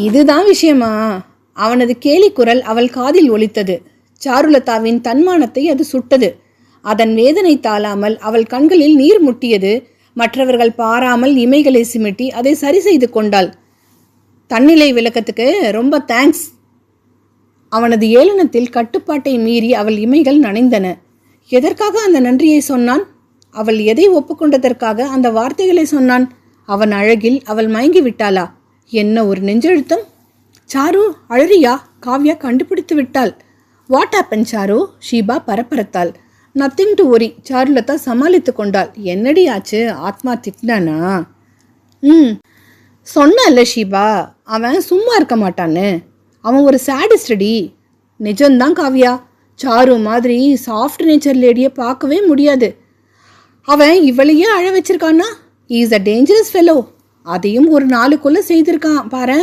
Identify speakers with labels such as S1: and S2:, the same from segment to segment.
S1: இதுதான் விஷயமா? அவனது கேலி குரல் அவள் காதில் ஒலித்தது. சாருலதாவின் தன்மானத்தை அது சுட்டது. அதன் வேதனை தாளாமல் அவள் கண்களில் நீர் முட்டியது. மற்றவர்கள் பாராமல் இமைகளை சிமிட்டி அதை சரி செய்து கொண்டாள். தன்னிலை விளக்கத்துக்கு ரொம்ப தேங்க்ஸ். அவனது ஏளனத்தில் கட்டுப்பாட்டை மீறி அவள் இமைகள் நனைந்தன. எதற்காக அந்த நன்றியை சொன்னான்? அவள் எதை ஒப்புக்கொண்டதற்காக அந்த வார்த்தைகளை சொன்னான்? அவன் அழகில் அவள் மயங்கி விட்டாளா? என்ன ஒரு நெஞ்செழுத்தம்! சாரு, அழறியா? காவ்யா கண்டுபிடித்து விட்டாள். What happen Charu? ஷீபா பரபரத்தாள். Nothing to worry. சாருலதா சமாளித்து கொண்டாள். என்னடி ஆச்சு? ஆத்மா திட்டினானா? சொன்னல்ல ஷீபா, அவன் சும்மா இருக்க மாட்டான்னு. அவன் ஒரு சேடிஸ்டடி. நிஜம்தான் காவ்யா. சாரு மாதிரி சாஃப்ட் நேச்சர் லேடியை பார்க்கவே முடியாது. அவன் இவளையே அழ வச்சிருக்கான்னா? Is a dangerous fellow. அதையும் ஒரு நாளுக்குள்ளே செய்திருக்கான் பாரு.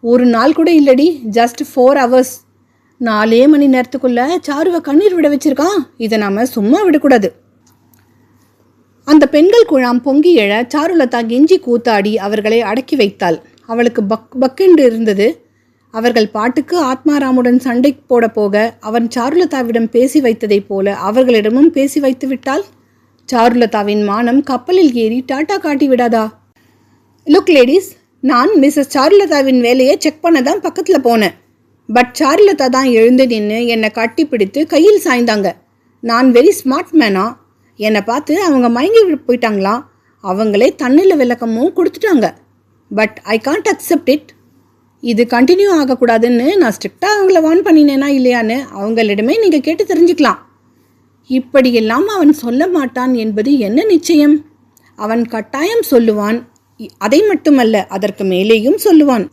S1: ஒரு நாள் கூட இல்லடி, ஜஸ்ட் 4 hours. 4 மணி நேரத்துக்குள்ள சாருவை கண்ணீர் விட வச்சிருக்கான். இதை நாம சும்மா விடக்கூடாது. அந்த பெண்கள் குழாம் பொங்கி எழ சாருலதா கெஞ்சி கூத்தாடி அவர்களை அடக்கி வைத்தாள். அவளுக்கு பக்கென்று இருந்தது. அவர்கள் பாட்டுக்கு ஆத்மாராமுடன் சண்டை போட போக அவன் சாருலதாவிடம் பேசி வைத்ததைப் போல அவர்களிடமும் பேசி வைத்து விட்டாள். சாருலதாவின் மானம் கப்பலில் ஏறி டாட்டா காட்டி விடாதா? லுக் லேடிஸ், நான் மிஸ்ஸஸ் சாருலதாவின் வேலையை செக் பண்ண தான் பக்கத்தில் போனேன். பட் சாருலதா தான் எழுந்து நின்று என்னை கட்டி பிடித்து கையில் சாய்ந்தாங்க. நான் வெரி ஸ்மார்ட் மேனா? என்னை பார்த்து அவங்க மயங்கி போயிட்டாங்களாம். அவங்களே தண்ணியில் விளக்கமும் கொடுத்துட்டாங்க. But I can't accept it. இது கண்டினியூ ஆகக்கூடாதுன்னு நான் ஸ்ட்ரிக்டாக அவங்கள வார்ன் பண்ணினேனா இல்லையான்னு அவங்களிடமே நீங்கள் கேட்டு தெரிஞ்சுக்கலாம். இப்படியெல்லாம் அவன் சொல்ல மாட்டான் என்பது என்ன நிச்சயம்? அவன் கட்டாயம் சொல்லுவான். அதை மட்டுமல்ல, அதற்கு மேலேயும் சொல்லுவான்.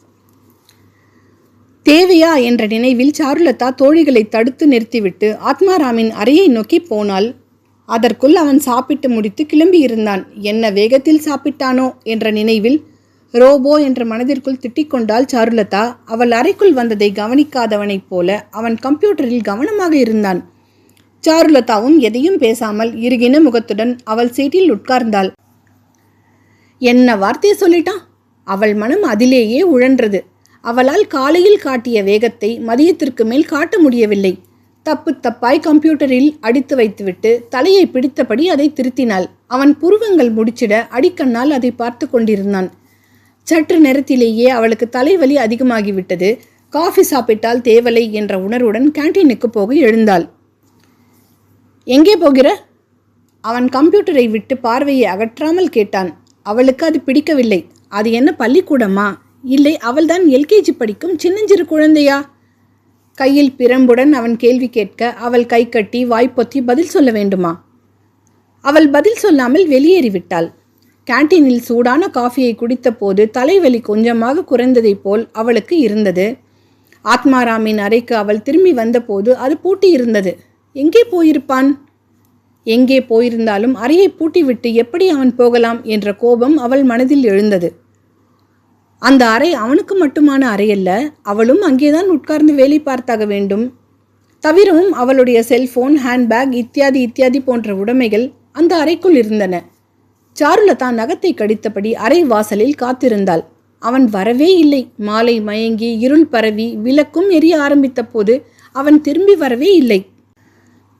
S1: தேவையா என்ற நினைவில் சாருலதா தோழிகளை தடுத்து நிறுத்திவிட்டு ஆத்மாராமின் அறையை நோக்கி போனாள். அதற்குள் அவன் சாப்பிட்டு முடித்து கிளம்பியிருந்தான். என்ன வேகத்தில் சாப்பிட்டானோ என்ற நினைவில் ரோபோ என்ற மனதிற்குள் திட்டிக்கொண்டாள் சாருலதா. அவள் அறைக்குள் வந்ததை கவனிக்காதவனைப் போல அவன் கம்ப்யூட்டரில் கவனமாக இருந்தான். சாருலதாவும் எதையும் பேசாமல் இறுகின முகத்துடன் அவள் சீட்டில் உட்கார்ந்தாள். என்ன வார்த்தையை சொல்லிட்டான்? அவள் மனம் அதிலேயே உழன்றது. அவளால் காலையில் காட்டிய வேகத்தை மதியத்திற்கு மேல் காட்ட முடியவில்லை. தப்பு தப்பாய் கம்ப்யூட்டரில் அடித்து வைத்துவிட்டு தலையை பிடித்தபடி அதை திருத்தினாள். அவன் புருவங்கள் முடிச்சிட அடிக்கண்ணால் அதை பார்த்து கொண்டிருந்தான். சற்று நேரத்திலேயே அவளுக்கு தலைவலி அதிகமாகிவிட்டது. காஃபி சாப்பிட்டால் தேவலை என்ற உணர்வுடன் கேன்டீனுக்கு போக எழுந்தாள். எங்கே போகிற? அவன் கம்ப்யூட்டரை விட்டு பார்வையை அகற்றாமல் கேட்டான். அவளுக்கு அது பிடிக்கவில்லை. அது என்ன பள்ளிக்கூடமா? இல்லை, அவள்தான் எல்கேஜி படிக்கும் சின்னஞ்சிறு குழந்தையா? கையில் பிரம்புடன் அவன் கேள்வி கேட்க அவள் கை கட்டி வாய்ப்பொத்தி பதில் சொல்ல வேண்டுமா? அவள் பதில் சொல்லாமல் வெளியேறிவிட்டாள். கேன்டீனில் சூடான காஃபியை குடித்த போது தலைவலி கொஞ்சமாக குறைந்ததைப் போல் அவளுக்கு இருந்தது. ஆத்மாராமின் அறைக்கு அவள் திரும்பி வந்தபோது அது பூட்டி இருந்தது. எங்கே போயிருப்பான்? எங்கே போயிருந்தாலும் அறையை பூட்டிவிட்டு எப்படி அவன் போகலாம் என்ற கோபம் அவள் மனதில் எழுந்தது. அந்த அறை அவனுக்கு மட்டுமான அறையல்ல. அவளும் அங்கேதான் உட்கார்ந்து வேலை பார்த்தாக வேண்டும். தவிரவும் அவளுடைய செல்போன், ஹேண்ட்பேக் இத்தியாதி இத்தியாதி போன்ற உடைமைகள் அந்த அறைக்குள் இருந்தன. சாருலதா நகத்தை கடித்தபடி அறை வாசலில் காத்திருந்தாள். அவன் வரவே இல்லை. மாலை மயங்கி இருள் பரவி விளக்கும் எரிய ஆரம்பித்த போது அவன் திரும்பி வரவே இல்லை.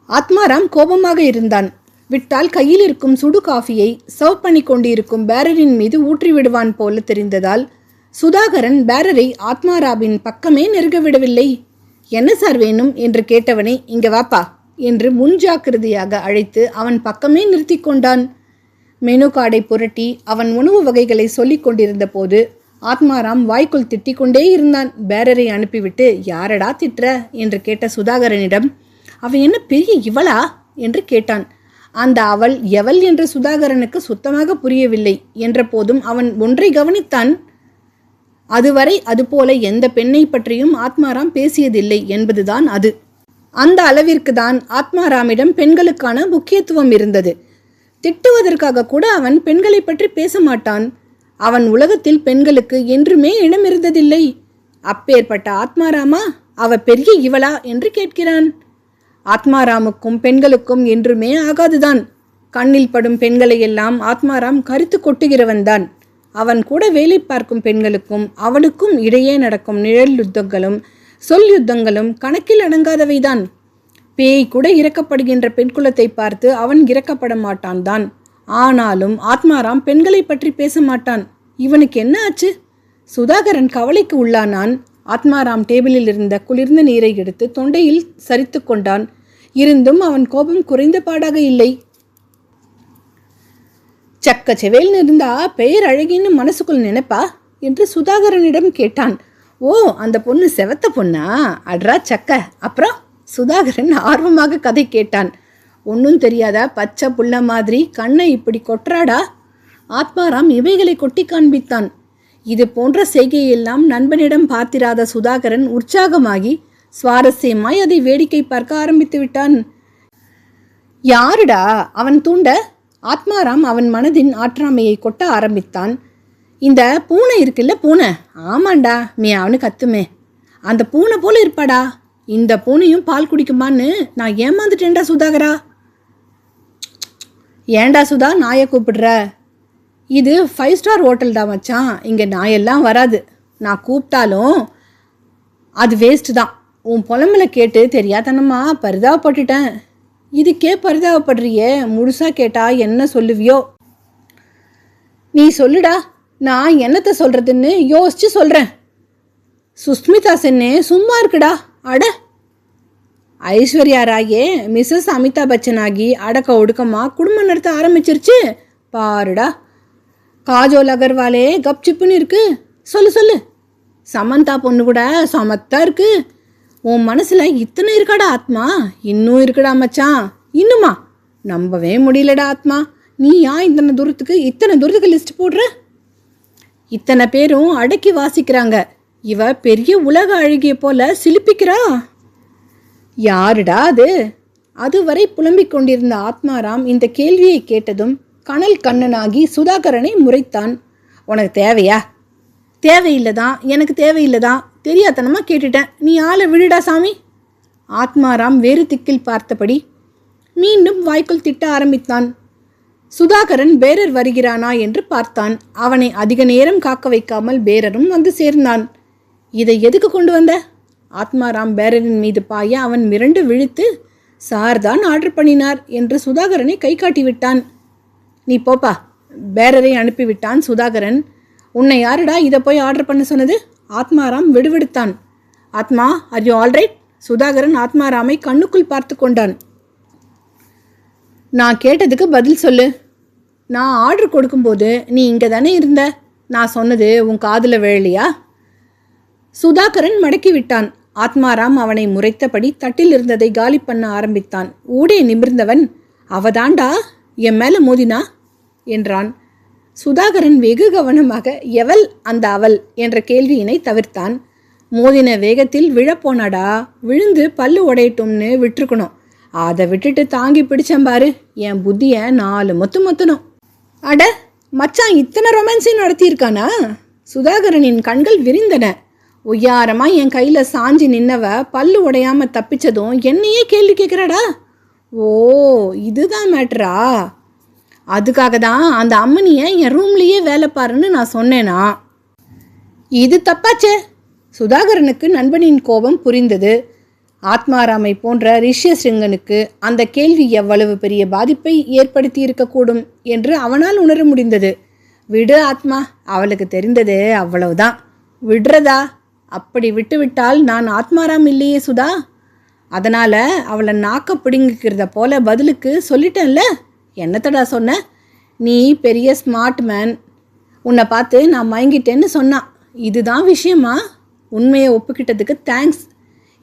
S1: ஆத்மாராம் கோபமாக இருந்தான். விட்டால் கையில் இருக்கும் சுடு காஃபியை சர்வ் பண்ணி கொண்டிருக்கும் பேரரின் மீது ஊற்றி விடுவான் போல தெரிந்ததால் சுதாகரன் பேரரை ஆத்மாராமின் பக்கமே நெருங்க விடவில்லை. என்ன சார் வேணும் என்று கேட்டவனை இங்க வாப்பா என்று முன்ஜாக்கிரதையாக அழைத்து அவன் பக்கமே நிறுத்தி கொண்டான். மெனு கார்டை புரட்டி அவன் உணவு வகைகளை சொல்லிக் கொண்டிருந்த போது ஆத்மாராம் வாய்க்குள் திட்டிக் கொண்டே இருந்தான். பேரரை அனுப்பிவிட்டு யாரடா திட்டுற என்று கேட்ட சுதாகரனிடம் அவன் என்ன பெரிய இவளா என்று கேட்டான். அந்த அவள் எவள் என்று சுதாகரனுக்கு சுத்தமாக புரியவில்லை. என்ற போதும் அவன் ஒன்றை கவனித்தான். அதுவரை அதுபோல எந்த பெண்ணை பற்றியும் ஆத்மாராம் பேசியதில்லை என்பதுதான் அது. அந்த அளவிற்கு தான் ஆத்மாராமிடம் பெண்களுக்கான முக்கியத்துவம் இருந்தது. திட்டுவதற்காக கூட அவன் பெண்களை பற்றி பேச மாட்டான். அவன் உலகத்தில் பெண்களுக்கு என்றுமே இடம் இருந்ததில்லை. அப்பேற்பட்ட ஆத்மாராமா அவ பெரிய இவளா என்று கேட்கிறான். ஆத்மாராமுக்கும் பெண்களுக்கும் என்றுமே ஆகாதுதான். கண்ணில் படும் பெண்களையெல்லாம் ஆத்மாராம் கருத்து கொட்டுகிறவன்தான். அவன் கூட வேலை பார்க்கும் பெண்களுக்கும் அவனுக்கும் இடையே நடக்கும் நிழல் யுத்தங்களும் சொல் யுத்தங்களும் கணக்கில் அடங்காதவைதான். பேய் கூட இறக்கப்படுகின்ற பெண் குலத்தை பார்த்து அவன் இறக்கப்பட மாட்டான் தான். ஆனாலும் ஆத்மாராம் பெண்களை பற்றி பேச மாட்டான். இவனுக்கு என்ன ஆச்சு? சுதாகரன் கவலைக்கு உள்ளானான். ஆத்மாராம் டேபிளில் இருந்த குளிர்ந்த நீரை எடுத்து தொண்டையில் சரித்து கொண்டான். இருந்தும் அவன் கோபம் குறைந்த பாடாக இல்லை. சக்க செவேல்னு இருந்தா பெயர் அழகின்னு மனசுக்குள் நினைப்பா என்று சுதாகரனிடம் கேட்டான். ஓ, அந்த பொண்ணு செவத்த பொண்ணா? அட்ரா சக்க. அப்புறம்? சுதாகரன் ஆர்வமாக கதை கேட்டான். ஒன்றும் தெரியாதா பச்சை புள்ள மாதிரி கண்ணை இப்படி கொட்டுறாடா? ஆத்மாராம் இவைகளை கொட்டி காண்பித்தான். இது போன்ற செய்கையெல்லாம் நண்பனிடம் பார்த்திராத சுதாகரன் உற்சாகமாகி சுவாரஸ்யமாய் அதை வேடிக்கை பார்க்க ஆரம்பித்து விட்டான். யாருடா அவன் தூண்ட? ஆத்மாராம் அவன் மனதின் ஆற்றாமையை கொட்ட ஆரம்பித்தான். இந்த பூனை இருக்குல்ல, பூனை. ஆமாண்டா, அவனு கத்துமே. அந்த பூனை போல இருப்பாடா. இந்த பூனையும் பால் குடிக்குமான்னு நான் ஏமாந்துட்டேன்டா சுதாகரா. ஏண்டா சுதா நாயை கூப்பிடுற? இது 5 ஸ்டார் ஹோட்டல்டா மச்சான். இங்கே நாயெல்லாம் வராது. நான் கூப்பிட்டாலும் அது வேஸ்ட்டு தான். உன் புலம்பல கேட்டு தெரியாதனமா பரிதாபப்பட்டுட்டேன். இதுக்கே பரிதாபப்படுறியே, முழுசாக கேட்டா என்ன சொல்லுவியோ? நீ சொல்லுடா, நான் என்னத்தை சொல்கிறதுன்னு யோசிச்சு சொல்கிறேன். சுஸ்மிதா சென்னே சும்மா இருக்குடா. அட, ஐஸ்வர்யா ராயே மிஸ்ஸஸ் அமிதாப் பச்சன் ஆகி அடக்க ஒடுக்கமாக குடும்பம் நடத்த ஆரம்பிச்சிருச்சு பாருடா. காஜோல் அகர்வாலே கப்சிப்புன்னு இருக்கு. சொல்லு சொல்லு. சமந்தா பொண்ணு கூட சமத்தா இருக்கு. உன் மனசில் இத்தனை இருக்காடா ஆத்மா? இன்னும் இருக்குடா மச்சான். இன்னுமா? நம்பவே முடியலடா ஆத்மா. நீ ஏன் இத்தனை தூரத்துக்கு லிஸ்ட் போடுற? இத்தனை பேரும் அடக்கி வாசிக்கிறாங்க. இவ பெரிய உலக அழகிய போல சிலிப்பிக்கிறா. யாருடா அது? அதுவரை புலம்பிக் கொண்டிருந்த ஆத்மாராம் இந்த கேள்வியை கேட்டதும் கனல் கண்ணனாகி சுதாகரனை முறைத்தான். உனக்கு தேவையா? தேவையில்லைதான். எனக்கு தேவையில்லைதான். தெரியாதனமா கேட்டுட்டேன். நீ ஆளை விடுடா சாமி. ஆத்மாராம் வேறு திக்கில் பார்த்தபடி மீண்டும் வாய்க்குள் திட்ட ஆரம்பித்தான். சுதாகரன் பேரர் வருகிறானா என்று பார்த்தான். அவனை அதிக நேரம் காக்க வைக்காமல் பேரரும் வந்து சேர்ந்தான். இதை எதுக்கு கொண்டு வந்த? ஆத்மாராம் பேரரின் மீது பாய அவன் மிரண்டு விழித்து, சார் தான் ஆர்டர் பண்ணினார் என்று சுதாகரனை கை காட்டி விட்டான். நீ போப்பா. பேரரை அனுப்பிவிட்டான் சுதாகரன். உன்னை யாருடா இதை போய் ஆர்டர் பண்ண சொன்னது? ஆத்மாராம் விடுவிடுத்தான். ஆத்மா, ஆர் யூ ஆல்ரைட்? சுதாகரன் ஆத்மாராமை கண்ணுக்குள் பார்த்து கொண்டான். நான் கேட்டதுக்கு பதில் சொல்லு. நான் ஆர்டர் கொடுக்கும்போது நீ இங்கே தானே இருந்த. நான் சொன்னது உன் காதில் விழலையா? சுதாகரன் மடக்கி விட்டான். ஆத்மாராம் அவனை முறைத்தபடி தட்டில் இருந்ததை காலி பண்ண ஆரம்பித்தான். ஊடே நிமிர்ந்தவன், அவதாண்டா என் மேலே மோதினா என்றான். சுதாகரன் வெகு கவனமாக எவள் அந்த அவள் என்ற கேள்வியினை தவிர்த்தான். மோதின வேகத்தில் விழப்போனாடா. விழுந்து பல்லு உடையட்டும்னு விட்டுருக்கணும். அதை விட்டுட்டு தாங்கி பிடிச்சம்பாரு. என் புத்தியை 4 மொத்தணும். அட மச்சான், இத்தனை ரொமான்ஸையும் நடத்தியிருக்கானா? சுதாகரனின் கண்கள் விரிந்தன. ஒய்யாரமாக என் கையில் சாஞ்சி நின்னவ பல்லு உடையாமல் தப்பிச்சதும் என்னையே கேள்வி கேட்குறாடா. ஓ, இதுதான் மேட்ரா? அதுக்காக தான் அந்த அம்மனியை என் ரூம்லேயே வேலை பாருன்னு நான் சொன்னேனா? இது தப்பாச்சே. சுதாகரனுக்கு நண்பனின் கோபம் புரிந்தது. ஆத்மாராமை போன்ற ரிஷ்யசிங்கனுக்கு அந்த கேள்வி எவ்வளவு பெரிய பாதிப்பை ஏற்படுத்தி இருக்கக்கூடும் என்று அவனால் உணர முடிந்தது. விடு ஆத்மா, அவளுக்கு தெரிந்தது அவ்வளவுதான். விடுறதா? அப்படி விட்டுவிட்டால் நான் ஆத்மாராம் இல்லையே சுதா. அதனால் அவளை நாக்க பிடுங்கிக்கிறத போல பதிலுக்கு சொல்லிட்டேன்ல. என்னத்தடா சொன்ன? நீ பெரிய ஸ்மார்ட் மேன். உன்னை பார்த்து நான் மயங்கிட்டேன்னு சொன்னான். இதுதான் விஷயமா? உண்மையை ஒப்புக்கிட்டதுக்கு தேங்க்ஸ்.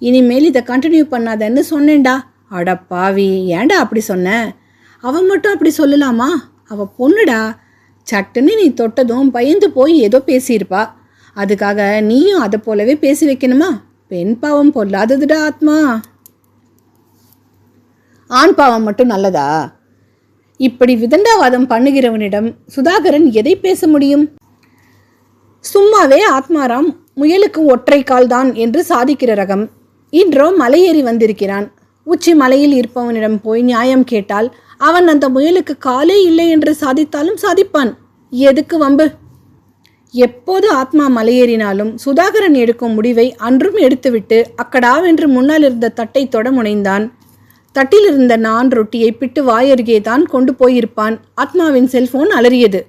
S1: இனிமேல் இதை கண்டினியூ பண்ணாதன்னு சொன்னேன்டா. அட பாவி, ஏன்டா அப்படி சொன்ன? அவன் மட்டும் அப்படி சொல்லலாமா? அவள் பொண்ணுடா. சட்டுன்னு நீ தொட்டதும் பயந்து போய் ஏதோ பேசியிருப்பா. அதுக்காக நீயும் அதை போலவே பேசி வைக்கணுமா? பெண் பாவம் பொல்லாததுடா ஆத்மா. ஆண் பாவம் மட்டும் நல்லதா? இப்படி விதண்டாவாதம் பண்ணுகிறவனிடம் சுதாகரன் எதை பேச முடியும்? சும்மாவே ஆத்மாராம் முயலுக்கு ஒற்றை கால்தான் என்று சாதிக்கிற ரகம். இன்றோ மலையேறி வந்திருக்கிறான். உச்சி மலையில் இருப்பவனிடம் போய் நியாயம் கேட்டால் அவன் அந்த முயலுக்கு காலே இல்லை என்று சாதித்தாலும் சாதிப்பான். எதுக்கு வம்பு? எப்போது ஆத்மா மலையேறினாலும் சுதாகரன் எடுக்கும் முடிவை அன்றும் எடுத்துவிட்டு அக்கடாவென்று முன்னால் இருந்த தட்டை தொட முனைந்தான். தட்டில் இருந்த நான் ரொட்டியை பிட்டு வாயருகே தான் கொண்டு போயிருப்பான். ஆத்மாவின் செல்போன் அலறியது.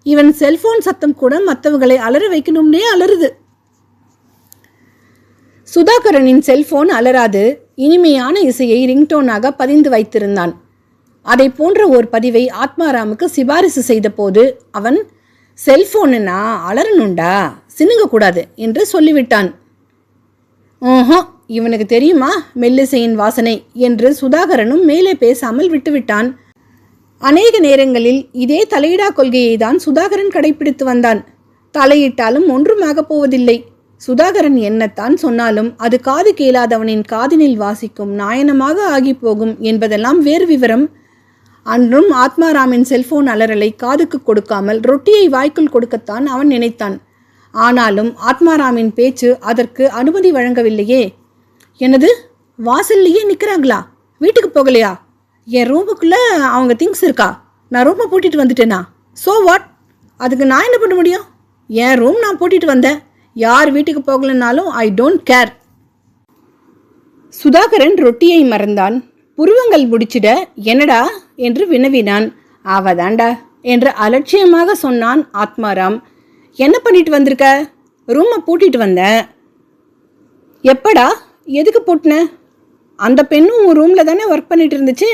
S1: இவன் செல்போன் சத்தம் கூட மற்றவர்களை அலற வைக்கணும்னே அலறுது. சுதாகரனின் செல்போன் அலராது இனிமையான இசையை ரிங்டோனாக பதிந்து வைத்திருந்தான். அதை போன்ற ஓர் பதிவை ஆத்மாராமுக்கு சிபாரிசு செய்த போது அவன் செல்போனுன்னா அலறணுண்டா, சினுங்கக்கூடாது என்று சொல்லிவிட்டான். ஓஹோ, இவனுக்கு தெரியுமா மெல்லிசையின் வாசனை என்று சுதாகரனும் மேலே பேசாமல் விட்டுவிட்டான். அநேக நேரங்களில் இதே தலையிடா கொள்கையை தான் சுதாகரன் கடைபிடித்து வந்தான். தலையிட்டாலும் ஒன்றுமாக போவதில்லை. சுதாகரன் என்னத்தான் சொன்னாலும் அது காது கேளாதவனின் காதினில் வாசிக்கும் நாயனமாக ஆகி போகும் என்பதெல்லாம் வேறு விவரம். அன்றும் ஆத்மாராமின் செல்போன் அலறலை காதுக்கு கொடுக்காமல் ரொட்டியை வாய்க்குள் கொடுக்கத்தான் அவன் நினைத்தான். ஆனாலும் ஆத்மாராமின் பேச்சு அதற்கு அனுமதி வழங்கவில்லையே. எனது வாசல்லையே நிற்கிறாங்களா? வீட்டுக்கு போகலையா? என் ரூமுக்குள்ளே அவங்க திங்ஸ் இருக்கா? நான் ரூமை பூட்டிட்டு வந்துட்டேனா? So what? அதுக்கு நான் என்ன பண்ண முடியும்? என் ரூம் நான் பூட்டிட்டு வந்தேன். யார் வீட்டுக்கு போகலன்னாலும் ஐ டோன்ட் கேர். சுதாகரன் ரொட்டியை மறந்தான். புருவங்கள் முடிச்சிட என்னடா என்று வினவினான். அவதாண்டா என்று அலட்சியமாக சொன்னான் ஆத்மாராம். என்ன பண்ணிட்டு வந்திருக்க? ரூமை பூட்டிட்டு வந்தேன். எப்படா? எதுக்கு பூட்டின? அந்த பெண்ணும் உன் ரூமில் தானே ஒர்க் பண்ணிட்டு இருந்துச்சு.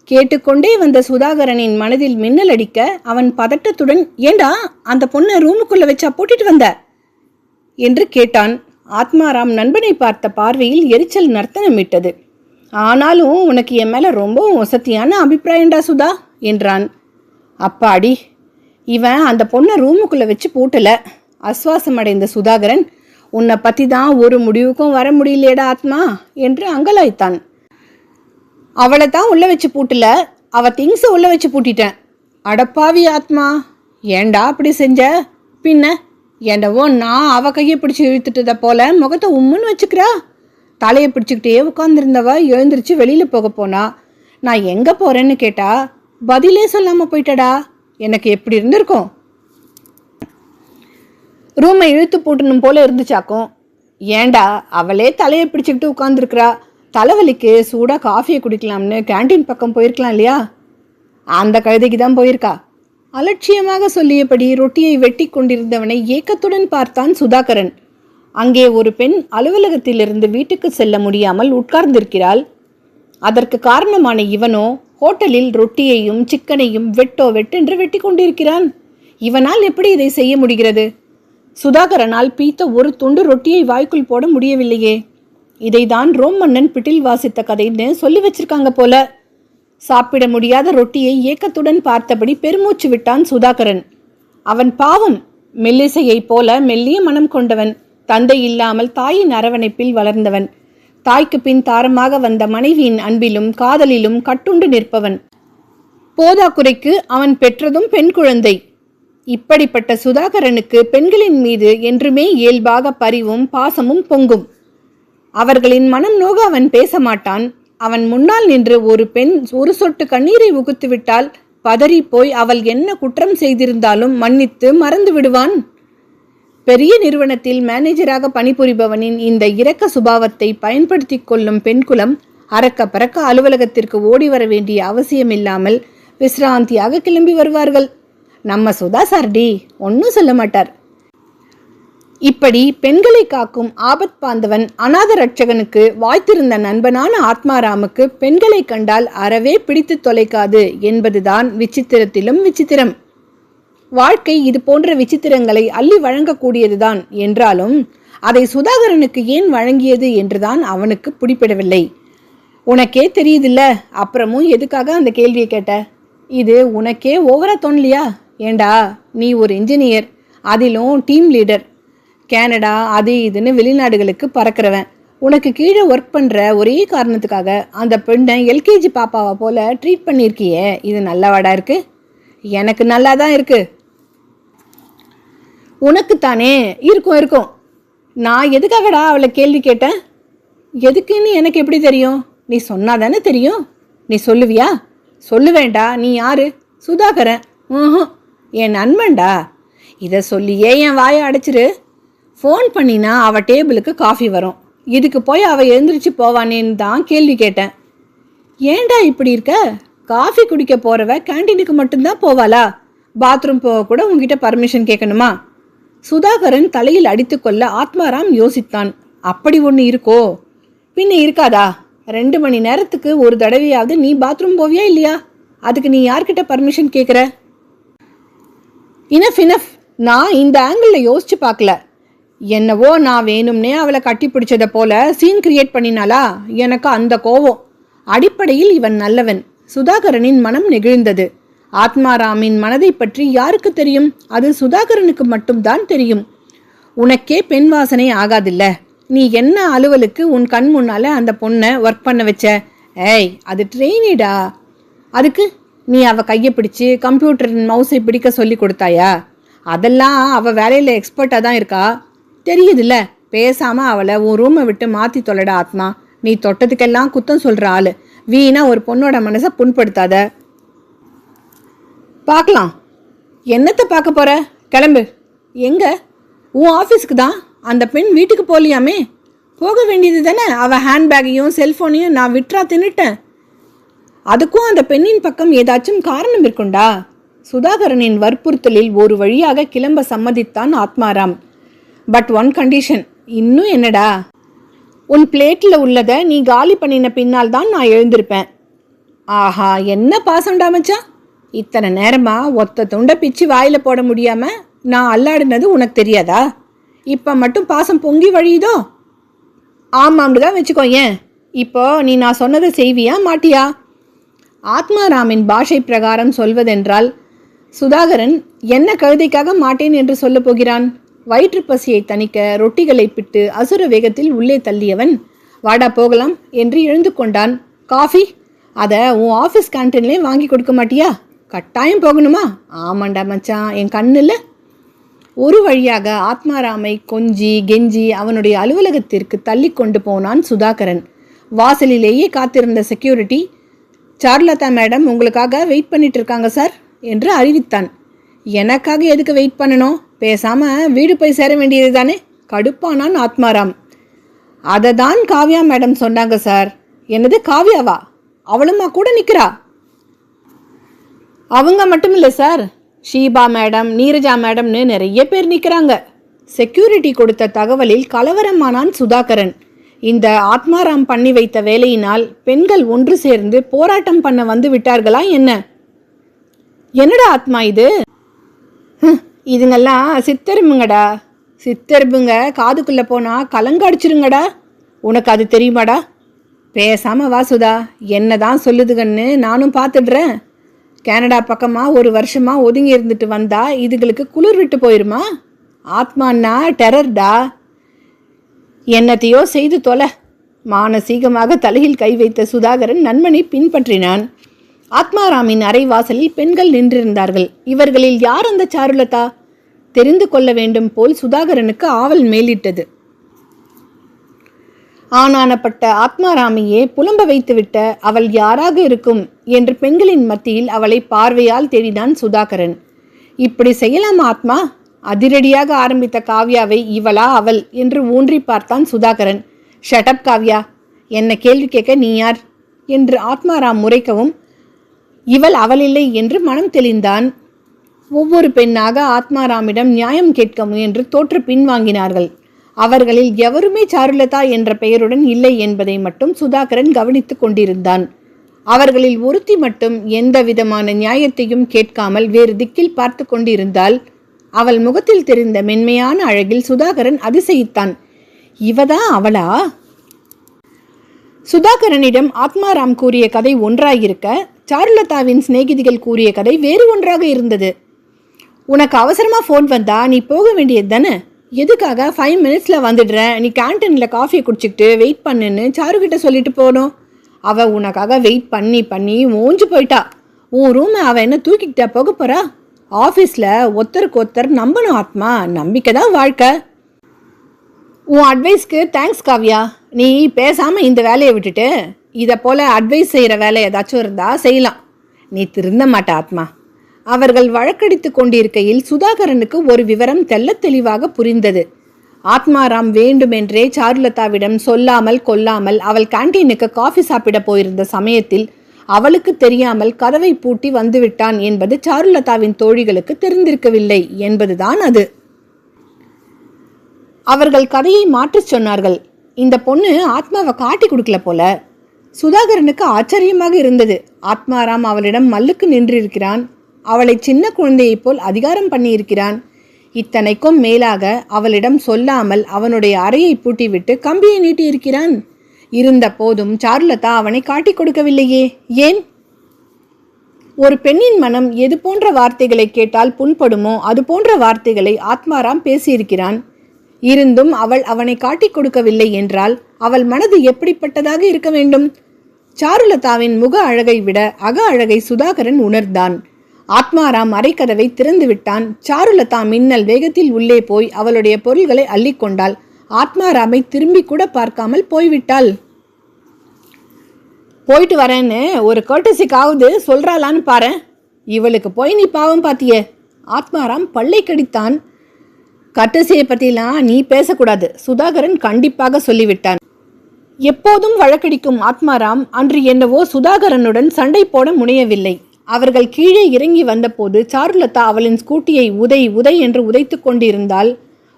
S1: கேட்டுக்கொண்டே வந்த சுதாகரனின் மனதில் மின்னல் அடிக்க அவன் பதட்டத்துடன், ஏண்டா அந்த பொண்ணை ரூமுக்குள்ளே வச்சா பூட்டிட்டு வந்த என்று கேட்டான். ஆத்மாராம் நண்பனை பார்த்த பார்வையில் எரிச்சல் நர்த்தனமிட்டது. ஆனாலும் உனக்கு என் மேலே ரொம்ப வசதியான அபிப்பிராயண்டா சுதா என்றான். அப்பாடி, இவன் அந்த பொண்ணை ரூமுக்குள்ளே வச்சு பூட்டலை. அஸ்வாசம் அடைந்த சுதாகரன், உன்னை பற்றி தான் ஒரு முடிவுக்கும் வர முடியலையடா ஆத்மா என்று அங்கலாய்த்தான். அவளை தான் உள்ளே வச்சு பூட்டல, அவள் திங்ஸை உள்ளே வச்சு பூட்டிட்டேன். அடப்பாவி ஆத்மா, ஏண்டா அப்படி செஞ்ச? பின்ன ஏண்டவோ நான் அவள் கையை பிடிச்சி இழுத்துட்டத போல முகத்தை உம்முன்னு வச்சுக்கிறா. தலையை பிடிச்சிக்கிட்டே உட்காந்துருந்தவ எழுந்திரிச்சு வெளியில் போக போனா. நான் எங்கே போகிறேன்னு கேட்டா பதிலே சொல்லாமல் போயிட்டடா. எனக்கு எப்படி இருந்திருக்கும்? ரூமை இழுத்து போட்டணும் போல இருந்துச்சாக்கும். ஏண்டா அவளே தலையை பிடிச்சிக்கிட்டு உட்காந்துருக்குறா. தலைவலிக்கு சூடாக காஃபியை குடிக்கலாம்னு கேண்டீன் பக்கம் போயிருக்கலாம் இல்லையா? அந்த கழுதைக்கு தான் போயிருக்கா. அலட்சியமாக சொல்லியபடி ரொட்டியை வெட்டி கொண்டிருந்தவனை ஏக்கத்துடன் பார்த்தான் சுதாகரன். அங்கே ஒரு பெண் அலுவலகத்திலிருந்து வீட்டுக்கு செல்ல முடியாமல் உட்கார்ந்திருக்கிறாள். அதற்கு காரணமான இவனோ ஹோட்டலில் ரொட்டியையும் சிக்கனையும் வெட்டென்று வெட்டி கொண்டிருக்கிறான். இவனால் எப்படி இதை செய்ய முடிகிறது? சுதாகரனால் பீத்த ஒரு துண்டு ரொட்டியை வாய்க்குள் போட முடியவில்லையே. இதைதான் ரோம் மன்னன் பிட்டில் வாசித்த கதைன்னு சொல்லி வச்சிருக்காங்க போல. சாப்பிட முடியாத ரொட்டியை ஏக்கத்துடன் பார்த்தபடி பெருமூச்சு விட்டான் சுதாகரன். அவன் பாவம், மெல்லிசையைப் போல மெல்லிய மனம் கொண்டவன். தந்தை இல்லாமல் தாயின் அரவணைப்பில் வளர்ந்தவன். தாய்க்கு பின் தாரமாக வந்த மனைவியின் அன்பிலும் காதலிலும் கட்டுண்டு நிற்பவன். போதாக்குறைக்கு அவன் பெற்றதும் பெண் குழந்தை. இப்படிப்பட்ட சுதாகரனுக்கு பெண்களின் மீது என்றுமே இயல்பாக பரிவும் பாசமும் பொங்கும். அவர்களின் மனம் நோக அவன் பேச மாட்டான். அவன் முன்னால் நின்று ஒரு பெண் ஒரு சொட்டு கண்ணீரை உகுத்து விட்டால் பதறி போய் அவள் என்ன குற்றம் செய்திருந்தாலும் மன்னித்து மறந்து விடுவான். பெரிய நிறுவனத்தில் மேனேஜராக பணிபுரிபவனின் இந்த இரக்க சுபாவத்தை பயன்படுத்தி கொள்ளும் பெண்குலம் அறக்க பறக்க அலுவலகத்திற்கு ஓடி வர வேண்டிய அவசியமில்லாமல் விசிராந்தியாக கிளம்பி வருவார்கள். நம்ம சுதா சார்டி ஒன்றும் சொல்ல மாட்டார். இப்படி பெண்களை காக்கும் ஆபத் பாந்தவன் அநாத ரட்சகனுக்கு வாய்த்திருந்த நண்பனான ஆத்மாராமுக்கு பெண்களை கண்டால் அறவே பிடித்து தொலைக்காது என்பதுதான் விசித்திரத்திலும் விசித்திரம். வாழ்க்கை இது போன்ற விசித்திரங்களை அள்ளி வழங்கக்கூடியதுதான் என்றாலும் அதை சுதாகரனுக்கு ஏன் வழங்கியது என்றுதான் அவனுக்கு பிடிபடவில்லை. உனக்கே தெரியுதில்ல, அப்புறமும் எதுக்காக அந்த கேள்வியை கேட்ட? இது உனக்கே ஓவரா தோணலையா? ஏண்டா, நீ ஒரு இன்ஜினியர், அதிலும் டீம் லீடர், கனடா அது இதுன்னு வெளிநாடுகளுக்கு பறக்கிறவன். உனக்கு கீழே ஒர்க் பண்ணுற ஒரே காரணத்துக்காக அந்த பெண்ணை எல்கேஜி பாப்பாவை போல ட்ரீட் பண்ணியிருக்கியே, இது நல்லாவாடா இருக்கு? எனக்கு நல்லா தான் இருக்கு. உனக்குத்தானே இருக்கும். நான் எதுக்காகடா அவளை கேள்வி கேட்டேன்? எதுக்குன்னு எனக்கு எப்படி தெரியும்? நீ சொன்னாதானே தெரியும். நீ சொல்லுவியா? சொல்லுவேண்டா. நீ யாரு? சுதாகரன். என் நண்பன்டா. இதை சொல்லியே என் வாயை அடைச்சிரு. ஃபோன் பண்ணினா அவள் டேபிளுக்கு காஃபி வரும். இதுக்கு போய் அவள் எழுந்திரிச்சு போவானேன்னு தான் கேள்வி கேட்டேன். ஏண்டா இப்படி இருக்க? காஃபி குடிக்க போகிறவ கேன்டீனுக்கு மட்டும்தான் போவாளா? பாத்ரூம் போக கூட உங்ககிட்ட பர்மிஷன் கேட்கணுமா? சுதாகரன் தலையில் அடித்துக்கொள்ள ஆத்மாராம் யோசித்தான். அப்படி ஒன்று இருக்கோ? பின்ன இருக்காதா? 2 மணி நேரத்துக்கு ஒரு தடவையாவது நீ பாத்ரூம் போவியா இல்லையா? அதுக்கு நீ யார்கிட்ட பர்மிஷன் கேட்குற? இனஃப். நான் இந்த ஆங்கிளில் யோசிச்சு பார்க்கல. என்னவோ நான் வேணும்னே அவளை கட்டி பிடிச்சதை போல சீன் கிரியேட் பண்ணினாளா? எனக்கு அந்த கோவம். அடிப்படையில் இவன் நல்லவன். சுதாகரனின் மனம் நெகிழ்ந்தது. ஆத்மாராமின் மனதை பற்றி யாருக்கு தெரியும்? அது சுதாகரனுக்கு மட்டும்தான் தெரியும். உனக்கே பெண் வாசனை ஆகாதில்ல? நீ என்ன அலுவலுக்கு உன் கண் முன்னால அந்த பொண்ணை ஒர்க் பண்ண வச்ச? ஏய், அது ட்ரெயினிடா. அதுக்கு நீ அவள் கையை பிடிச்சி கம்ப்யூட்டரின் மவுஸை பிடிக்க சொல்லி கொடுத்தாயா? அதெல்லாம் அவள் வேலையில் எக்ஸ்பர்ட்டாக தான் இருக்கா, தெரியுதுல்ல. பேசாமல் அவளை உன் ரூமை விட்டு மாற்றி தொலைடா ஆத்மா. நீ தொட்டதுக்கெல்லாம் குத்தம் சொல்கிற ஆள். வீணா ஒரு பொண்ணோட மனசை புண்படுத்தாத. பார்க்கலாம். என்னத்தை பார்க்க போகிற? கிளம்பு. எங்கே? உன் ஆஃபீஸுக்கு தான். அந்த பெண் வீட்டுக்கு போகலையாமே? போக வேண்டியது தானே. அவள் ஹேண்ட்பேக்கையும் செல்ஃபோனையும் நான் விட்ரா தின்னுட்டேன். அதுக்கும் அந்த பெண்ணின் பக்கம் ஏதாச்சும் காரணம் இருக்குண்டா? சுதாகரனின் வற்புறுத்தலில் ஒரு வழியாக கிளம்ப சம்மதித்தான் ஆத்மாராம். But one condition. இன்னும் என்னடா? உன் பிளேட்டில் உள்ளதை நீ காலி பண்ணின பின்னால் தான் நான் எழுந்திருப்பேன். ஆஹா, என்ன பாசம்டா மச்சான். இத்தனை நேரமா ஒத்த துண்டை பிச்சு வாயில் போட முடியாமல் நான் அல்லாடினது உனக்கு தெரியாதா? இப்போ மட்டும் பாசம் பொங்கி வழியுதோ? ஆமாம்னு தான் வச்சுக்கோ. ஏன் இப்போ நீ நான் சொன்னதை செய்வியா மாட்டியா? ஆத்மாராமின் பாஷை பிரகாரம் சொல்வதென்றால் சுதாகரன் என்ன கழுதைக்காக மாட்டேன் என்று சொல்ல போகிறான்? வயிற்றுப்பசியை தணிக்க ரொட்டிகளை பிட்டு அசுர வேகத்தில் உள்ளே தள்ளியவன் வாடா போகலாம் என்று எழுந்து கொண்டான். காஃபி? அதை உன் ஆஃபீஸ் கேன்டீன்லேயே வாங்கி கொடுக்க மாட்டியா? கட்டாயம் போகணுமா? ஆமாண்டா மச்சான், என் கண்ணில். ஒரு வழியாக ஆத்மாராமை கொஞ்சி கெஞ்சி அவனுடைய அலுவலகத்திற்கு தள்ளி கொண்டு போனான் சுதாகரன். வாசலிலேயே காத்திருந்த செக்யூரிட்டி, சாருலதா மேடம் உங்களுக்காக வெயிட் பண்ணிட்டு இருக்காங்க சார் என்று அறிவித்தான். எனக்காக எதுக்கு வெயிட் பண்ணணும்? பேசாமல் வீடு போய் சேர வேண்டியது தானே? கடுப்பானான் ஆத்மாராம். அதை தான் காவ்யா மேடம் சொன்னாங்க சார். என்னது காவ்யாவா? அவளுமா கூட நிற்கிறா? அவங்க மட்டும் இல்லை சார், ஷீபா மேடம், நீரஜா மேடம்னு நிறைய பேர் நிற்கிறாங்க. செக்யூரிட்டி கொடுத்த தகவலில் கலவரமானான் சுதாகரன். இந்த ஆத்மாராம் பண்ணி வைத்த வேலையினால் பெண்கள் ஒன்று சேர்ந்து போராட்டம் பண்ண வந்து விட்டார்களா என்ன? என்னடா ஆத்மா இது? இதுங்கெல்லாம் சித்தெரும்புங்கடா. சித்தெரும்புங்க காதுக்குள்ளே போனால் கலங்கடிச்சிருங்கடா. உனக்கு அது தெரியுமாடா? பேசாமல் வா சுதா. என்ன தான் சொல்லுதுகன்னு நானும் பார்த்துடுறேன். கனடா பக்கமாக 1 வருஷமாக ஒதுங்கி இருந்துட்டு வந்தா இதுகளுக்கு குளிர் விட்டு போயிருமா? ஆத்மான்னா டெரர்டா. என்னத்தையோ செய்து தொலை. மானசீகமாக தலையில் கை வைத்த சுதாகரன் நண்பனை பின்பற்றினான். ஆத்மாராமின் அரைவாசலில் பெண்கள் நின்றிருந்தார்கள். இவர்களில் யார் அந்த சாருலதா? தெரிந்து கொள்ள வேண்டும் போல் சுதாகரனுக்கு ஆவல் மேலிட்டது. ஆனானப்பட்ட ஆத்மாராமியே புலம்ப வைத்துவிட்ட அவள் யாராக இருக்கும் என்று பெண்களின் மத்தியில் அவளை பார்வையால் தேடினான் சுதாகரன். இப்படி செய்யலாமா ஆத்மா? அதிரடியாக ஆரம்பித்த காவ்யாவை இவளா அவள் என்று ஊன்றி பார்த்தான் சுதாகரன். ஷட்டப் காவ்யா, என்ன கேள்வி கேட்க நீ யார் என்று ஆத்மாராம் முறைக்கவும் இவள் அவளில்லை என்று மனம் தெளிந்தான். ஒவ்வொரு பெண்ணாக ஆத்மாராமிடம் நியாயம் கேட்க முயன்று தோற்று பின்வாங்கினார்கள். அவர்களில் எவருமே சாருலதா என்ற பெயருடன் இல்லை என்பதை மட்டும் சுதாகரன் கவனித்து கொண்டிருந்தான். அவர்களில் ஒருத்தி மட்டும் எந்த விதமான நியாயத்தையும் கேட்காமல் வேறு திக்கில் பார்த்து கொண்டிருந்தாள். அவள் முகத்தில் தெரிந்த மென்மையான அழகில் சுதாகரன் அதிசயித்தான். இவதான் அவளா? சுதாகரனிடம் ஆத்மாராம் கூறிய கதை ஒன்றாயிருக்க, சாருலதாவின் சிநேகிதிகள் கூறிய கதை வேறு ஒன்றாக இருந்தது. உனக்கு அவசரமாக ஃபோன் வந்தா நீ போக வேண்டியது தானே? எதுக்காக 5 மினிட்ஸில் வந்துடுறேன், நீ கேன்டீனில் காஃபியை குடிச்சிக்கிட்டு வெயிட் பண்ணுன்னு சாருக்கிட்ட சொல்லிட்டு போனோம். அவள் உனக்காக வெயிட் பண்ணி பண்ணி மூஞ்சு போயிட்டா. உன் ரூமை அவள் என்ன தூக்கிக்கிட்டா போக போகிறா? ஆஃபீஸில் ஒருத்தருக்கு ஒருத்தர் நம்பணும் ஆத்மா. நம்பிக்கை தான் வாழ்க்கை. உன் அட்வைஸ்க்கு தேங்க்ஸ் காவ்யா. நீ பேசாமல் இந்த வேலையை விட்டுட்டு இதை போல் அட்வைஸ் செய்கிற வேலை ஏதாச்சும் இருந்தால் செய்யலாம். நீ திருந்த மாட்ட ஆத்மா. அவர்கள் வழக்கடித்து கொண்டிருக்கையில் சுதாகரனுக்கு ஒரு விவரம் தெள்ளத் தெளிவாக புரிந்தது. ஆத்மாராம் வேண்டுமென்றே சாருலதாவிடம் சொல்லாமல் கொல்லாமல் அவள் கேண்டீனுக்கு காஃபி சாப்பிட போயிருந்த சமயத்தில் அவளுக்கு தெரியாமல் கதவை பூட்டி வந்துவிட்டான் என்பது சாருலதாவின் தோழிகளுக்கு தெரிந்திருக்கவில்லை என்பதுதான் அது. அவர்கள் கதையை மாற்றிச் சொன்னார்கள். இந்த பொண்ணு ஆத்மாவை காட்டி கொடுக்கல போல. சுதாகரனுக்கு ஆச்சரியமாக இருந்தது. ஆத்மாராம் அவளிடம் மல்லுக்கு நின்றிருக்கிறான். அவளை சின்ன குழந்தையைப் போல் அதிகாரம் பண்ணியிருக்கிறான். இத்தனைக்கும் மேலாக அவளிடம் சொல்லாமல் அவனுடைய அறையை பூட்டிவிட்டு கம்பியை நீட்டியிருக்கிறான். இருந்த போதும் சாருலதா அவனை காட்டி கொடுக்கவில்லையே, ஏன்? ஒரு பெண்ணின் மனம் எது போன்ற வார்த்தைகளை கேட்டால் புண்படுமோ அது போன்ற வார்த்தைகளை ஆத்மாராம் பேசியிருக்கிறான். இருந்தும் அவள் அவனை காட்டி கொடுக்கவில்லை என்றால் அவள் மனது எப்படிப்பட்டதாக இருக்க வேண்டும்? சாருலதாவின் முக அழகை விட அக அழகை சுதாகரன் உணர்ந்தான். ஆத்மாராம் அறைக்கதவை திறந்து விட்டான். சாருலதா மின்னல் வேகத்தில் உள்ளே போய் அவளுடைய பொருள்களை அள்ளிக்கொண்டாள். ஆத்மாராமை திரும்பி கூட பார்க்காமல் போய்விட்டாள். போயிட்டு வரேன்னு ஒரு கர்ட்டசிக்காவது சொல்றாளான்னு பாரு. இவளுக்கு போய் நீ பாவம் பாத்தியே. ஆத்மாராம் பல்லை கடித்தான். கர்ட்டசியை பற்றிலாம் நீ பேசக்கூடாது, சுதாகரன் கண்டிப்பாக சொல்லிவிட்டான். எப்போதும் வழக்கடிக்கும் ஆத்மாராம் அன்று என்னவோ சுதாகரனுடன் சண்டை போட முனையவில்லை. அவர்கள் கீழே இறங்கி வந்தபோது சாருலதா அவளின் ஸ்கூட்டியை உதை உதை என்று உதைத்து கொண்டிருந்தாள்.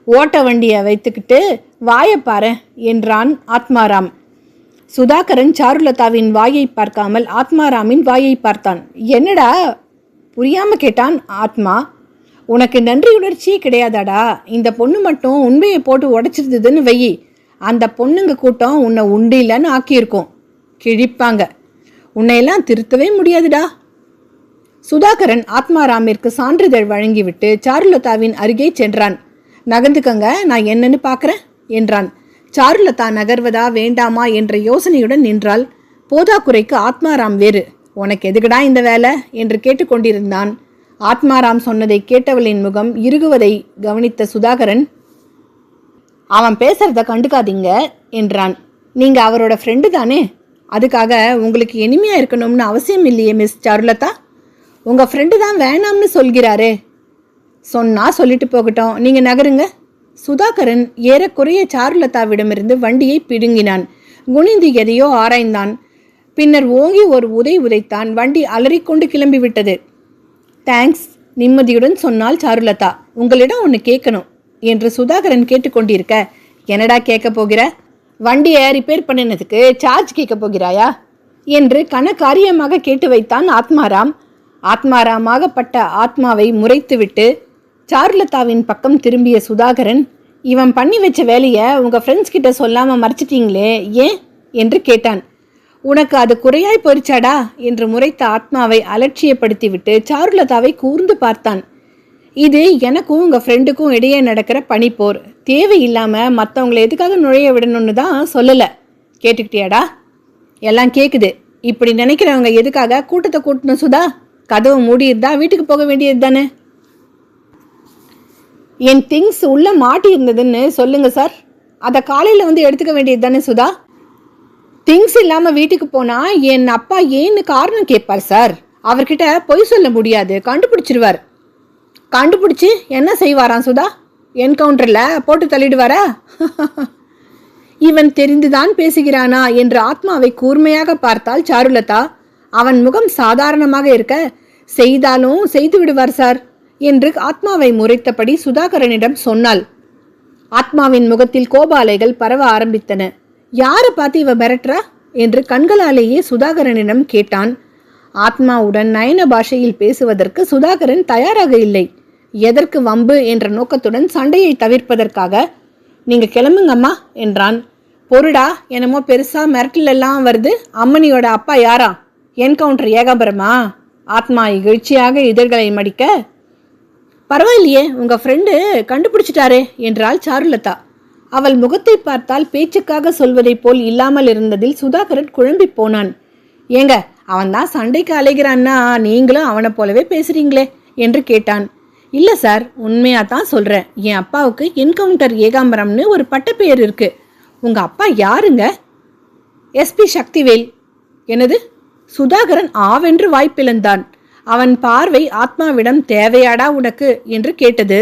S1: ஓட்ட வண்டியை வைத்துக்கிட்டு வாயப்பாரு என்றான் ஆத்மாராம். சுதாகரன் சாருலதாவின் வாயை பார்க்காமல் ஆத்மாராமின் வாயை பார்த்தான். என்னடா புரியாம கேட்டான் ஆத்மா. உனக்கு நன்றி உணர்ச்சியே கிடையாதாடா? இந்த பொண்ணு மட்டும் உண்மையை போட்டு உடைச்சிருந்ததுன்னு வெயி, அந்த பொண்ணுங்க கூட்டம் உன்னை உண்டு இல்லைன்னு ஆக்கியிருக்கோம். கிழிப்பாங்க. உன்னையெல்லாம் திருத்தவே முடியாதுடா. சுதாகரன் ஆத்மாராமிற்கு சான்றிதழ் வழங்கிவிட்டு சாருலதாவின் அருகே சென்றான். நகர்ந்துக்கங்க, நான் என்னன்னு பார்க்குறேன் என்றான். சாருலதா நகர்வதா வேண்டாமா என்ற யோசனையுடன் நின்றாள். போதாக்குறைக்கு ஆத்மாராம் வேறு. உனக்கு எதுக்குடா இந்த வேலை என்று கேட்டுக்கொண்டிருந்தான். ஆத்மாராம் சொன்னதை கேட்டவளின் முகம் இறுகுவதை கவனித்த சுதாகரன், அவன் பேசுறத கண்டுக்காதீங்க என்றான். நீங்க அவரோட ஃப்ரெண்டு தானே, அதுக்காக உங்களுக்கு இனிமையா இருக்கணும்னு அவசியம் இல்லையே மிஸ் சாருலதா. உங்க ஃப்ரெண்டு தான் வேணாம்னு சொல்கிறாரே. சொன்னா சொல்லிட்டு போகட்டும், நீங்க நகருங்க. சுதாகரன் ஏறக்குறைய சாருலதாவிடமிருந்து வண்டியை பிடுங்கினான். குனிந்து எதையோ ஆராய்ந்தான். பின்னர் ஓங்கி ஒரு உதை உதைத்தான். வண்டி அலறிக்கொண்டு கிளம்பிவிட்டது. தேங்க்ஸ், நிம்மதியுடன் சொன்னால் சாருலதா. உங்களிடம் ஒன்று கேட்கணும் என்று சுதாகரன் கேட்டுக்கொண்டிருக்க, என்னடா கேட்க போகிற? வண்டியை ரிப்பேர் பண்ணினதுக்கு சார்ஜ் கேட்க போகிறாயா என்று கனகாரியமாக கேட்டு வைத்தான் ஆத்மாராம். ஆத்மாராமாகப்பட்ட ஆத்மாவை முறைத்துவிட்டு சாருலதாவின் பக்கம் திரும்பிய சுதாகரன், இவன் பண்ணி வச்ச வேலையை உங்கள் ஃப்ரெண்ட்ஸ் கிட்ட சொல்லாமல் மறைச்சிட்டீங்களே, ஏன் என்று கேட்டான். உனக்கு அது குறையாய் போரிச்சாடா என்று முறைத்த ஆத்மாவை அலட்சியப்படுத்திவிட்டு சாருலதாவை கூர்ந்து பார்த்தான். இது எனக்கும் உங்கள் ஃப்ரெண்டுக்கும் இடையே நடக்கிற பனிப்போர். தேவையில்லாமல் மற்றவங்களை எதுக்காக நுழைய விடணும்னு தான் சொல்லலை. கேட்டுக்கிட்டியாடா? எல்லாம் கேட்குது. இப்படி நினைக்கிறவங்க எதுக்காக கூட்டத்தை கூட்டணும் சுதா? கதவு மூடியிருந்தா வீட்டுக்கு போக வேண்டியது தானே. என் திங்ஸ் உள்ள மாட்டி இருந்ததுன்னு சொல்லுங்க சார். அதை காலையில் வந்து எடுத்துக்க வேண்டியது தானே சுதா. திங்ஸ் இல்லாமல் வீட்டுக்கு போனால் என் அப்பா ஏன்னு காரணம் கேட்பார் சார். அவர்கிட்ட பொய் சொல்ல முடியாது, கண்டுபிடிச்சிருவார். கண்டுபிடிச்சி என்ன செய்வாராம் சுதா? என்கவுண்டரில் போட்டு தள்ளிடுவாரா? இவன் தெரிந்துதான் பேசுகிறானா என்று ஆத்மாவை கூர்மையாக பார்த்தால் சாருலதா. அவன் முகம் சாதாரணமாக இருக்க, செய்தாலும் செய்து விடுவார் சார் என்று ஆத்மாவை முறைத்தபடி சுதாகரனிடம் சொன்னாள். ஆத்மாவின் முகத்தில் கோபாலைகள் பரவ ஆரம்பித்தன. யாரை பார்த்து இவ மிரட்டுறா என்று கண்களாலேயே சுதாகரனிடம் கேட்டான். ஆத்மாவுடன் நயன பாஷையில் பேசுவதற்கு சுதாகரன் தயாராக இல்லை. எதற்கு வம்பு என்ற நோக்கத்துடன் சண்டையை தவிர்ப்பதற்காக, நீங்க கிளம்புங்கம்மா என்றான். பொருடா, என்னமோ பெருசா மிரட்டல் எல்லாம் வருது. அம்மனியோட அப்பா யாரா? என்கவுண்டர் ஏகாம்பரமா? ஆத்மா இகழ்ச்சியாக இதழ்களை மடிக்க, பரவாயில்லையே, உங்க ஃப்ரெண்டு கண்டுபிடிச்சிட்டாரே என்றாள் சாருலதா. அவள் முகத்தை பார்த்தால் பேச்சுக்காக சொல்வதைப் போல் இல்லாமல் இருந்ததில் சுதாகரன் குழம்பி போனான். ஏங்க, அவன்தான் சண்டைக்கு அலைகிறான்னா நீங்களும் அவனை போலவே பேசுறீங்களே என்று கேட்டான். இல்லை சார், உண்மையாக தான் சொல்கிறேன். என் அப்பாவுக்கு என்கவுண்டர் ஏகாம்பரம்னு ஒரு பட்டப்பெயர் இருக்கு. உங்கள் அப்பா யாருங்க? எஸ்பி சக்திவேல். எனது? சுதாகரன் ஆவென்று வாய்ப்பிழந்தான். அவன் பார்வை ஆத்மாவிடம் தேவையாடா உனக்கு என்று கேட்டது.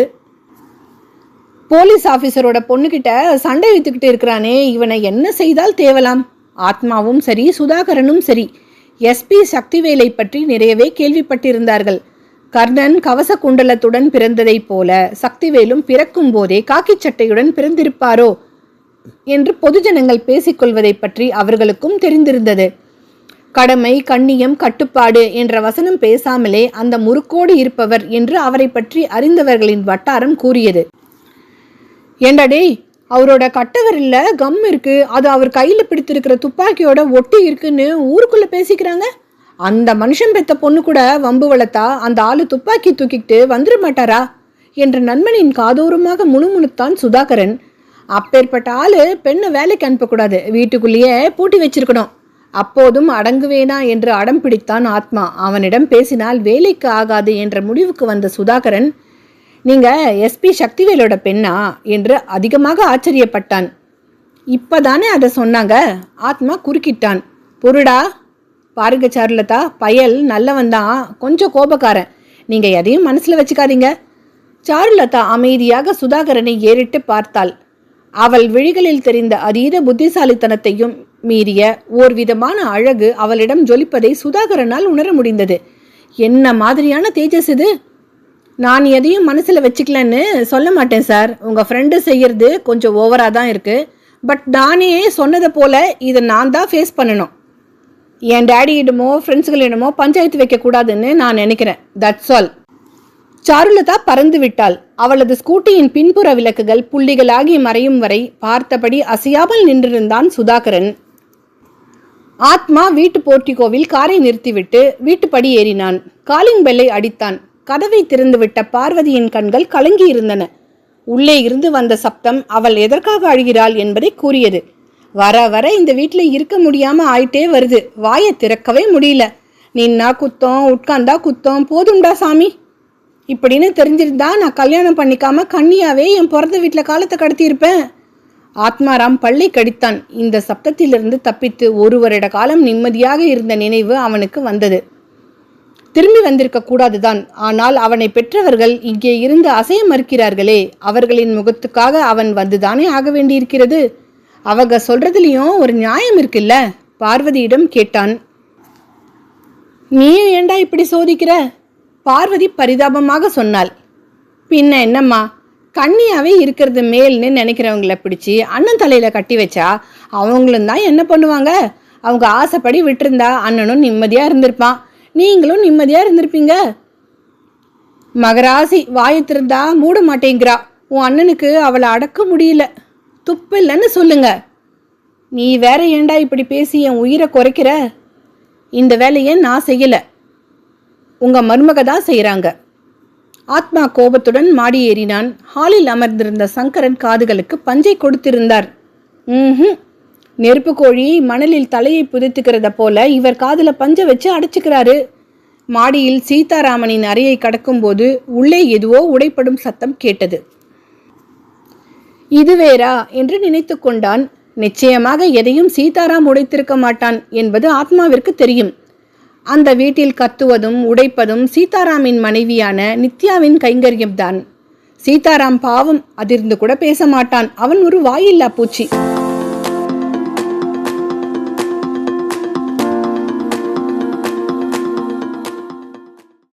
S1: போலீஸ் ஆபீசரோட பொண்ணுகிட்ட சண்டை வைத்துக்கிட்டு இருக்கிறானே, இவனை என்ன செய்தால் தேவலாம்? ஆத்மாவும் சரி சுதாகரனும் சரி எஸ்பி சக்திவேலை பற்றி நிறையவே கேள்விப்பட்டிருந்தார்கள். கர்ணன் கவச குண்டலத்துடன் பிறந்ததைப் போல சக்திவேலும் பிறக்கும் போதே காக்கி சட்டையுடன் பிறந்திருப்பாரோ என்று பொதுஜனங்கள் பேசிக்கொள்வதை பற்றி அவர்களுக்கும் தெரிந்திருந்தது. கடமை, கண்ணியம், கட்டுப்பாடு என்ற வசனம் பேசாமலே அந்த முறுக்கோடு இருப்பவர் என்று அவரை பற்றி அறிந்தவர்களின் வட்டாரம் கூறியது. ஏண்டாடே, அவரோட கட்டவரில் கம் இருக்கு, அது அவர் கையில் பிடித்திருக்கிற துப்பாக்கியோட ஒட்டி இருக்குன்னு ஊருக்குள்ள பேசிக்கிறாங்க. அந்த மனுஷன் பெத்த பொண்ணு கூட வம்பு வளர்த்தா அந்த ஆளு துப்பாக்கி தூக்கிட்டு வந்துட மாட்டாரா என்ற நண்பனின் காதோரமாக முணுமுணுத்தான் சுதாகரன். அப்பேற்பட்ட ஆளு பெண்ணை வேலைக்கு அனுப்பக்கூடாது, வீட்டுக்குள்ளேயே பூட்டி வச்சிருக்கணும். அப்போதும் அடங்குவேனா என்று அடம் பிடித்தான் ஆத்மா. அவனிடம் பேசினால் வேலைக்கு ஆகாது என்ற முடிவுக்கு வந்த சுதாகரன், நீங்க எஸ்பி சக்திவேலோட பெண்ணா என்று அதிகமாக ஆச்சரியப்பட்டான். இப்பதானே அதை சொன்னாங்க. ஆத்மா குறுக்கிட்டான். பொருடா பாருங்க சாருலதா, பயல் நல்லவன் தான், கொஞ்சம் கோபக்காரன். நீங்க எதையும் மனசுல வச்சுக்காதீங்க. சாருலதா அமைதியாக சுதாகரனை ஏறிட்டு பார்த்தாள். அவள் விழிகளில் தெரிந்த அதீத புத்திசாலித்தனத்தையும் மீறிய ஓர் விதமான அழகு அவளிடம் ஜொலிப்பதை சுதாகரனால் உணர முடிந்தது. என்ன மாதிரியான தேஜஸ் இது? நான் எதையும் மனசுல வச்சுக்கலன்னு சொல்ல மாட்டேன் சார். உங்க ஃப்ரெண்டு செய்யறது கொஞ்சம் ஓவரா தான் இருக்கு. பட் நானே சொன்னதை போல இதை நான் தான் ஃபேஸ் பண்ணணும். என் டேடியிடமோ ஃப்ரெண்ட்ஸுகளிடமோ பஞ்சாயத்து வைக்கக்கூடாதுன்னு நான் நினைக்கிறேன். That's all. சாருலதா பறந்து விட்டாள். அவளது ஸ்கூட்டியின் பின்புற விளக்குகள் புள்ளிகளாகி மறையும் வரை பார்த்தபடி அசையாமல் நின்றிருந்தான் சுதாகரன். ஆத்மா வீட்டு போர்ட்டிகோவில் காரை நிறுத்திவிட்டு வீட்டுப்படி ஏறினான். காலிங் பெல்லை அடித்தான். கதவை திறந்துவிட்ட பார்வதியின் கண்கள் கலங்கி இருந்தன. உள்ளே இருந்து வந்த சப்தம் அவள் எதற்காக அழுகிறாள் என்பதை கூறியது. வர வர இந்த வீட்டில் இருக்க முடியாம ஆயிட்டே வருது. வாயை திறக்கவே முடியல. நின்னா குத்தம், உட்கார்ந்தா குத்தம், போதும்டா சாமி. இப்படின்னு தெரிஞ்சிருந்தா நான் கல்யாணம் பண்ணிக்காம கண்ணியாவே என் பிறந்த வீட்டில் காலத்தை கடத்தியிருப்பேன். ஆத்மாராம் பல்லை கடித்தான். இந்த சப்தத்திலிருந்து தப்பித்து ஒரு வருட காலம் நிம்மதியாக இருந்த நினைவு அவனுக்கு வந்தது. திரும்பி வந்திருக்க கூடாதுதான். ஆனால் அவனை பெற்றவர்கள் இங்கே இருந்து அசைய மறுக்கிறார்களே, அவர்களின் முகத்துக்காக அவன் வந்துதானே ஆக வேண்டியிருக்கிறது. அவங்க சொல்றதுலயும் ஒரு நியாயம் இருக்குல்ல? பார்வதியிடம் கேட்டான். நீயும் ஏண்டா இப்படி சோதிக்கிற? பார்வதி பரிதாபமாக சொன்னாள். பின்ன என்னம்மா, கண்ணியாவே இருக்கிறது மேல்னு நினைக்கிறவங்கள பிடிச்சி அண்ணன் தலையில கட்டி வச்சா அவங்களும் தான் என்ன பண்ணுவாங்க? அவங்க ஆசைப்படி விட்டுருந்தா அண்ணனும் நிம்மதியா இருந்திருப்பான், நீங்களும் நிம்மதியா இருந்திருப்பீங்க. மகராசி வாயத்திருந்தா மூட மாட்டேங்கிறா. உன் அண்ணனுக்கு அவளை அடக்க முடியல. துப்பு இல்லைன்னு சொல்லுங்க. நீ வேற ஏண்டா இப்படி பேசி என் உயிரை குறைக்கிற? இந்த வேலையை நான் செய்யல, உங்க மருமக தான் செய்யறாங்க. ஆத்மா கோபத்துடன் மாடி ஏறினான். ஹாலில் அமர்ந்திருந்த சங்கரன் காதுகளுக்கு பஞ்சை கொடுத்திருந்தார். நெருப்பு கோழி மணலில் தலையை புதைத்துக்கிறத போல இவர் காதுல பஞ்சை வச்சு அடைச்சுக்கிறாரு. மாடியில் சீதாராமனின் அறையை கடக்கும்போது உள்ளே எதுவோ உடைப்படும் சத்தம் கேட்டது. இது வேறா என்று நினைத்து கொண்டான். நிச்சயமாக எதையும் சீதாராம் உடைத்திருக்க மாட்டான் என்பது ஆத்மாவிற்கு தெரியும். அந்த வீட்டில் கத்துவதும் உடைப்பதும் சீதாராமின் மனைவியான நித்யாவின் கைங்கரியம்தான். சீதாராம் பாவம் அதிர்ந்து கூட பேச மாட்டான். அவன் ஒரு வாயில்லா பூச்சி.